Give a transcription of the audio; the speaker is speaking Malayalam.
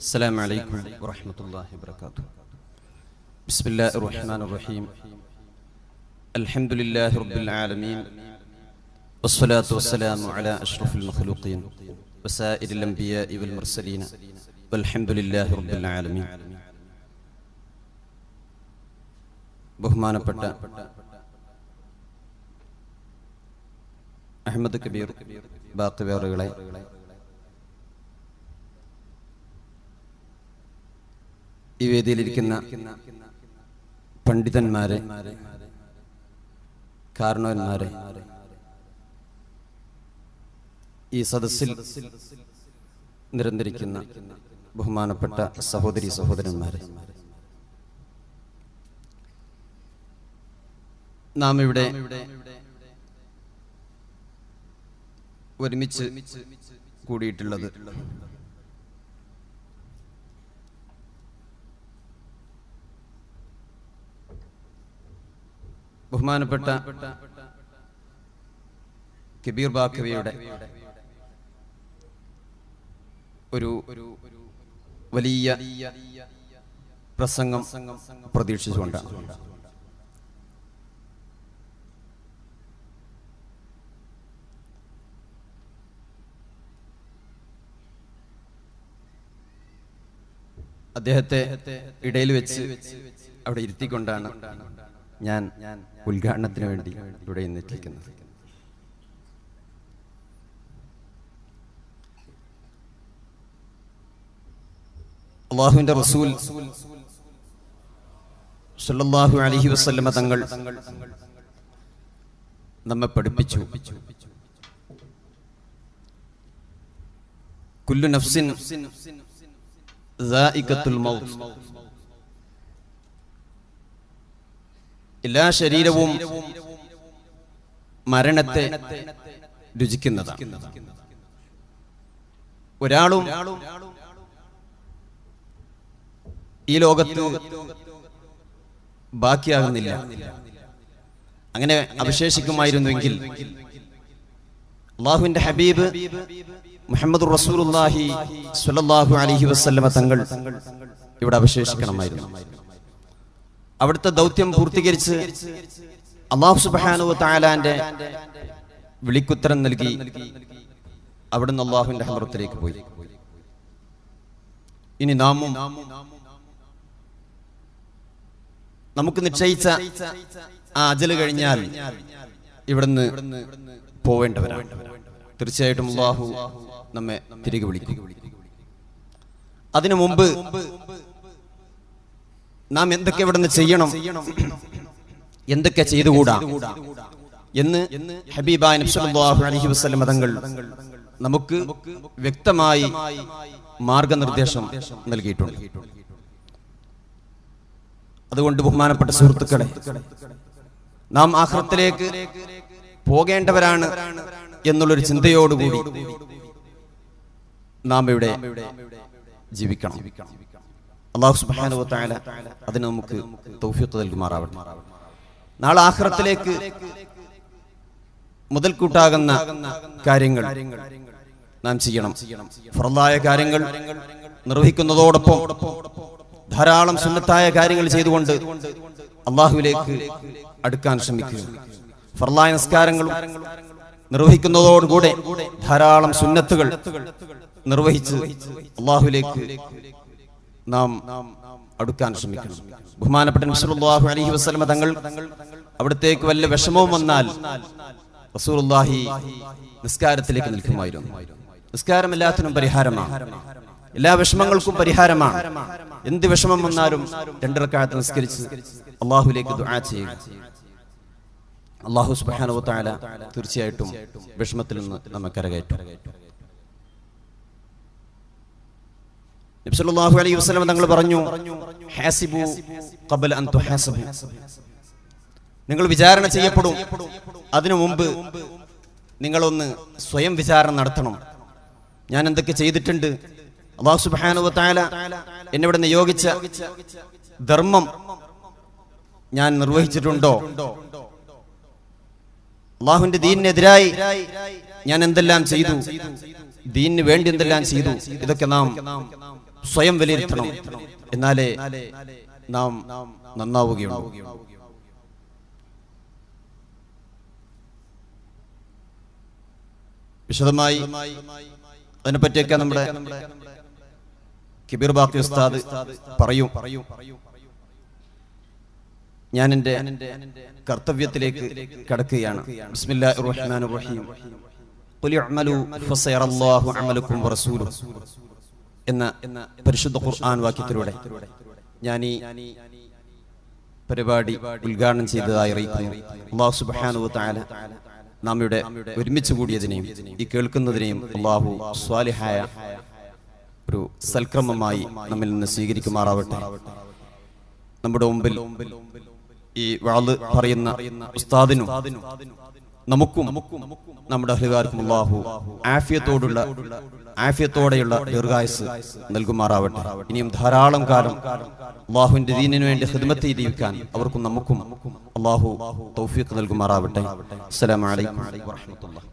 السلام عليكم ورحمة الله وبركاته. بسم الله الرحمن الرحيم. الحمد لله رب العالمين، والصلاة والسلام على أشرف المخلوقين وسائر الأنبياء والمرسلين، والحمد لله رب العالمين. ബഹുമാനപ്പെട്ട അഹമ്മദ് കബീർ ബാക്കിവേറുകളെ, ഈ വേദിയിലിരിക്കുന്ന പണ്ഡിതന്മാരെ, കാരണവന്മാരെ, ഈ സദസ്സിൽ നിരന്തരിക്കുന്ന ബഹുമാനപ്പെട്ട സഹോദരി സഹോദരന്മാരെ, നാം ഇവിടെ ഒരുമിച്ച് കൂടിയിട്ടുള്ളത് ബഹുമാനപ്പെട്ട കബീർ ബാക്കവിയുടെ ഒരു വലിയ പ്രസംഗം പ്രതീക്ഷിച്ചുകൊണ്ടാണ്. അദ്ദേഹത്തെ ഇടയിൽ വെച്ച് അവിടെ ഇരുത്തിക്കൊണ്ടാണ് ഞാൻ ഉദ്ഘാടനത്തിന് വേണ്ടി ഇവിടെ എത്തിയിരിക്കുന്നത്. അല്ലാഹുവിന്റെ റസൂൽ സ്വല്ലല്ലാഹു അലൈഹി വസല്ലമ തങ്ങൾ നമ്മെ പഠിപ്പിച്ചു, കുല്ലു നഫ്സിൻ ദാഇഖത്തുൽ മൗത്ത്, എല്ലാ ശരീരവും മരണത്തെ രുചിക്കുന്നതാണ്. ഒരാളും ഈ ലോകത്ത് ബാക്കിയാകുന്നില്ല. അങ്ങനെ അവശേഷിക്കുമായിരുന്നുവെങ്കിൽ അല്ലാഹുവിന്റെ ഹബീബ് മുഹമ്മദ് റസൂലുള്ളാഹി സ്വല്ലല്ലാഹു അലൈഹി വസല്ലമ തങ്ങൾ ഇവിടെ അവശേഷിക്കണമായിരുന്നു. അവിടുത്തെ ദൗത്യം പൂർത്തീകരിച്ച് അല്ലാഹു സുബ്ഹാനഹു വ തആലാന്റെ വിളിക്കുത്തരം നൽകി അവിടുന്ന് അല്ലാഹുവിന്റെ ഹദ്റത്തിലേക്ക് പോയി. ഇനി നാമും നമുക്ക് നിശ്ചയിച്ച ആ അജല് കഴിഞ്ഞാൽ ഇവിടുന്ന് പോവേണ്ടവരാണ്. തീർച്ചയായിട്ടും അല്ലാഹു നമ്മെ തിരികെ വിളിക്കും. അതിനു മുമ്പ് നാം എന്തൊക്കെ ഇവിടുന്ന് ചെയ്യണം, എന്തൊക്കെ ചെയ്തുകൂടാ എന്ന് ഹബീബായ നബി സല്ലല്ലാഹു അലൈഹി വസല്ലം തങ്ങൾ നമുക്ക് വ്യക്തമായി മാർഗനിർദ്ദേശം നൽകിയിട്ടുണ്ട്. അതുകൊണ്ട് ബഹുമാനപ്പെട്ട സുഹൃത്തുക്കളെ, നാം ആഖിറത്തിലേക്ക് പോകേണ്ടവരാണ് എന്നുള്ളൊരു ചിന്തയോടുകൂടി നാം ഇവിടെ ജീവിക്കണം. അല്ലാഹു സുബ്ഹാനഹു വ തആല അതിന് നമുക്ക് തൗഫീഖ് നൽകുമാറാവട്ടെ. നാളെ ആഖിറത്തിലേക്ക് മുതൽക്കൂട്ടാകുന്ന കാര്യങ്ങൾ നാം ചെയ്യണം. ഫർളായ കാര്യങ്ങൾ നിർവഹിക്കുന്നതോടൊപ്പം ധാരാളം സുന്നത്തായ കാര്യങ്ങൾ ചെയ്തുകൊണ്ട് അല്ലാഹുവിലേക്ക് അടുക്കാൻ ശ്രമിക്കുക. ഫർളായ നിസ്കാരങ്ങളും നിർവഹിക്കുന്നതോടുകൂടെ ധാരാളം സുന്നത്തുകൾ നിർവഹിച്ച് അല്ലാഹുവിലേക്ക് നാം അടുക്കാൻ ശ്രമിക്കണം. ബഹുമാനപ്പെട്ട നബി സല്ലല്ലാഹു അലൈഹി വസല്ലം തങ്ങൾ അവിടത്തേക്ക് വല്ല വിഷമവും വന്നാൽ റസൂലുള്ളാഹി നിസ്കാരത്തിലേക്ക് നിൽക്കുമായിരുന്നു. നിസ്കാരം എല്ലാത്തിനും പരിഹാരമാണ്, എല്ലാ വിഷമങ്ങൾക്കും പരിഹാരമാണ്. എന്ത് വിഷമം വന്നാലും 2 റക്അത്ത് നിസ്കരിച്ച് അല്ലാഹുവിലേക്ക് ദുആ ചെയ്യുക. അല്ലാഹു സുബ്ഹാനഹു വ തആല തീർച്ചയായിട്ടും വിഷമത്തിൽ നിന്ന് നമ്മെ കരകയറ്റും. നബി സല്ലല്ലാഹു അലൈഹി വസല്ലം തങ്ങൾ പറഞ്ഞു, ഹാസിബു ഖബല അൻ തുഹാസബു, നിങ്ങൾ വിചാരണ ചെയ്യപ്പെടും, അതിനു മുമ്പ് നിങ്ങളൊന്ന് സ്വയം വിചാരണ നടത്തണം. ഞാൻ എന്തൊക്കെ ചെയ്തിട്ടുണ്ട്, അല്ലാഹു സുബ്ഹാനഹു വ തആല എന്നെ ഇവിടെ നിയോഗിച്ച ധർമ്മം ഞാൻ നിർവഹിച്ചിട്ടുണ്ടോ, അല്ലാഹുവിന്റെ ദീനിനെതിരായി ഞാൻ എന്തെല്ലാം ചെയ്തു, ദീനിന് വേണ്ടി എന്തെല്ലാം ചെയ്തു, ഇതൊക്കെ നാം സ്വയം വിലയിരുത്തണം. എന്നാലേ നാം നന്നാവുകയുള്ളൂ. വിശദമായി അതിനെപ്പറ്റിയൊക്കെ നമ്മുടെ കിബീർ ബാക്കി ഉസ്താദ് പറയും. ഞാൻ എൻ്റെ കർത്തവ്യത്തിലേക്ക് കടക്കുകയാണ്. ബിസ്മില്ലാഹിർ റഹ്മാനിർ റഹീം. ഖുൽ ഇഅ്മലൂ ഫസയറല്ലാഹു അമലക്കും വറസൂലുഹു എന്ന പരിശുദ്ധ ഖുർആൻ വാക്യത്തിലൂടെ ഞാൻ ഈ പരിപാടി ഉദ്ഘാടനം ചെയ്തതായി അറിയിക്കുന്നു. അല്ലാഹു സുബ്ഹാനഹു വ തആല നാം ഇവിടെ ഒരുമിച്ച് കൂടിയതിനെയും ഈ കേൾക്കുന്നതിനെയും അല്ലാഹു സ്വാലിഹായ ഒരു സൽക്രമമായി നമ്മിൽ നിന്ന് സ്വീകരിക്കുമാറാവട്ടെ. നമ്മുടെ മുമ്പിൽ ഈ വഅദ് പറയുന്ന ഉസ്താദിനും നമുക്കും നമ്മുടെ അഹ്ലുകാർക്കും അല്ലാഹു ആഫിയത്തോടെയുള്ള ദീർഘായുസ് നൽകുമാറാവട്ടെ. ഇനിയും ധാരാളം കാലം അല്ലാഹുവിന്റെ ദീനിനു വേണ്ടി ഖിദ്മത്ത് ജീവിക്കാൻ അവർക്കും നമുക്കും അല്ലാഹു തൗഫീഖ് നൽകുമാറാവട്ടെ. അസ്സലാമു അലൈക്കും വറഹ്മത്തുള്ളാഹി.